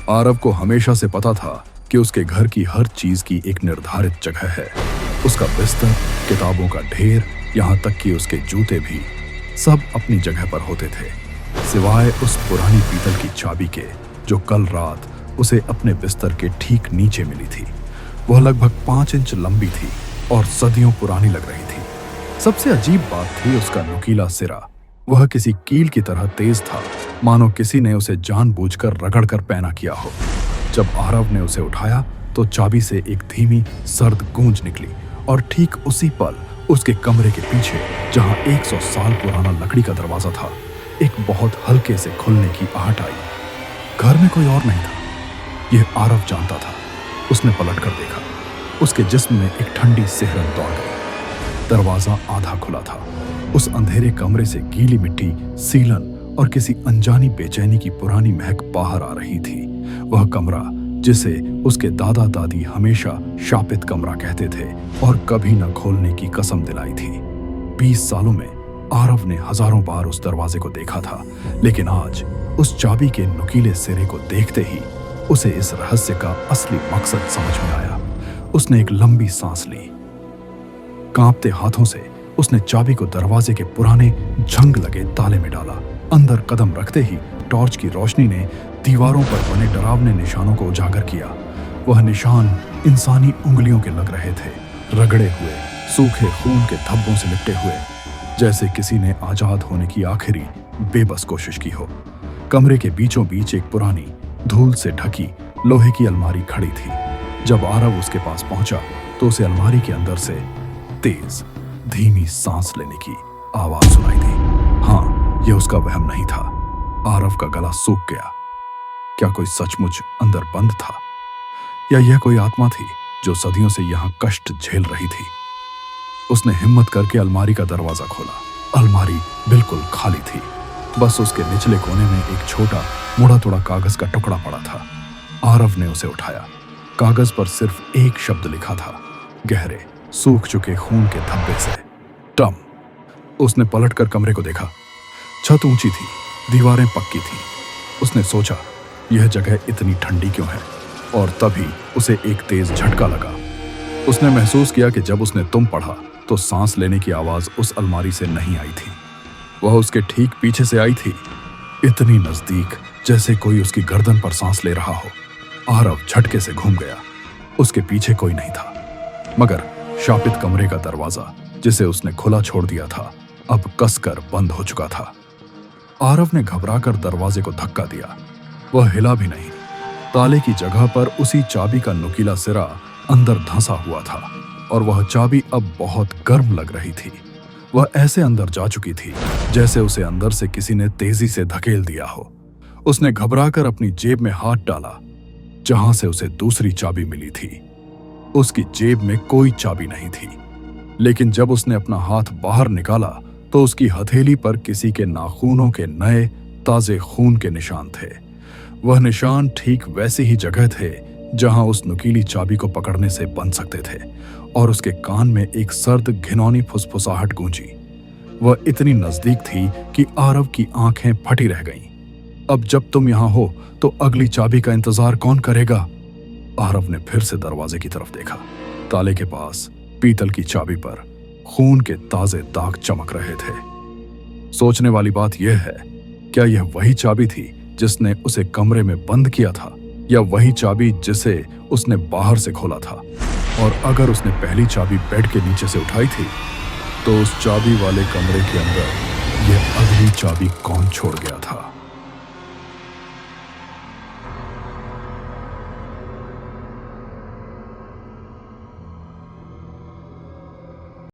आरव को हमेशा से पता था कि उसके घर की हर चीज की एक निर्धारित जगह है। उसका बिस्तर, किताबों का ढेर, यहाँ तक कि उसके जूते भी सब अपनी जगह पर होते थे, सिवाय उस पुरानी पीतल की चाबी के जो कल रात उसे अपने बिस्तर के ठीक नीचे मिली थी। वह लगभग 5 इंच लंबी थी और सदियों पुरानी लग रही थी। सबसे अजीब बात थी उसका नुकीला सिरा। वह किसी कील की तरह तेज था, मानो किसी ने उसे जानबूझकर रगड़कर पैना किया हो। जब आरव ने उसे उठाया तो चाबी से एक धीमी सर्द गूंज निकली और ठीक उसी पल उसके कमरे के पीछे, जहां 100 साल पुराना लकड़ी का दरवाजा था, एक बहुत हल्के से खुलने की आहट आई। घर में कोई और नहीं था, यह आरव जानता था। उसने पलट कर देखा। उसके जिस्म में एक ठंडी सिहरन दौड़ गई। दरवाजा आधा खुला था। उस अंधेरे कमरे से गीली मिट्टी, सीलन और किसी अनजानी बेचैनी की पुरानी महक बाहर आ रही थी। वह कमरा जिसे उसके दादा दादी हमेशा शापित कमरा कहते थे और कभी न खोलने की कसम दिलाई थी। 20 सालों में आरव ने हजारों बार उस दरवाजे को देखा था, लेकिन आज उस चाबी के नुकीले सिरे को देखते ही उसे इस रहस्य का असली मकसद समझ में आया। उसने एक लंबी सांस ली। कांपते हाथों से उसने चाबी को दरवाजे के पुराने जंग लगे ताले में डाला। अंदर कदम रखते ही टॉर्च की रोशनी ने दीवारों पर बने डरावने निशानों को उजागर किया। वह निशान इंसानी उंगलियों के लग रहे थे, रगड़े हुए, सूखे खून के धब्बों से लिपटे हुए, जैसे किसी ने आजाद होने की आखिरी बेबस कोशिश की हो। कमरे के बीचों बीच एक पुरानी, धूल से ढकी लोहे की अलमारी खड़ी थी। जब आरव उसके पास पहुंचा तो उसे अलमारी के अंदर से तेज, धीमी सांस लेने की आवाज सुनाई दी। हाँ, यह उसका वहम नहीं था। आरव का गला सूख गया। क्या कोई सचमुच अंदर बंद था, या यह कोई आत्मा थी जो सदियों से यहां कष्ट झेल रही थी? उसने हिम्मत करके अलमारी का दरवाजा खोला। अलमारी बिल्कुल खाली थी। बस उसके निचले कोने में एक छोटा मुड़ा तोड़ा कागज का टुकड़ा पड़ा था। आरव ने उसे उठाया। कागज पर सिर्फ एक शब्द लिखा था, गहरे सूख चुके खून के धब्बे से, टम। उसने पलटकर कमरे को देखा। छत ऊंची थी, दीवारें पक्की थीं। उसने सोचा, यह जगह इतनी ठंडी क्यों है? और तभी उसे एक तेज झटका लगा। उसने महसूस किया कि जब उसने तुम पढ़ा तो सांस लेने की आवाज उस अलमारी से नहीं आई थी। वह उसके ठीक पीछे से आई थी, इतनी नजदीक जैसे कोई उसकी गर्दन पर सांस ले रहा हो। आरव झटके से घूम गया। उसके पीछे कोई नहीं था, मगर शापित कमरे का दरवाजा, जिसे उसने खुला छोड़ दिया था, अब कसकर बंद हो चुका था। आरव ने घबराकर दरवाजे को धक्का दिया। वह हिला भी नहीं। ताले की जगह पर उसी चाबी का नुकीला सिरा अंदर धंसा हुआ था और वह चाबी अब बहुत गर्म लग रही थी। वह ऐसे अंदर जा चुकी थी जैसे उसे अंदर से किसी ने तेजी से धकेल दिया हो। उसने घबराकर अपनी जेब में हाथ डाला, जहां से उसे दूसरी चाबी मिली थी। उसकी जेब में कोई चाबी नहीं थी, लेकिन जब उसने अपना हाथ बाहर निकाला तो उसकी हथेली पर किसी के नाखूनों के नए ताजे खून के निशान थे। वह निशान ठीक वैसी ही जगह थे जहां उस नुकीली चाबी को पकड़ने से बन सकते थे, और उसके कान में एक सर्द घिनौनी फुसफुसाहट गूंजी। वह इतनी नजदीक थी कि आरव की आंखें फटी रह गईं। अब जब तुम यहां हो तो अगली चाबी का इंतजार कौन करेगा? आरव ने फिर से दरवाजे की तरफ देखा। ताले के पास पीतल की चाबी पर खून के ताजे दाग चमक रहे थे। सोचने वाली बात यह है, क्या यह वही चाबी थी जिसने उसे कमरे में बंद किया था, या वही चाबी जिसे उसने बाहर से खोला था? और अगर उसने पहली चाबी बेड के नीचे से उठाई थी, तो उस चाबी वाले कमरे के अंदर यह अगली चाबी कौन छोड़ गया था?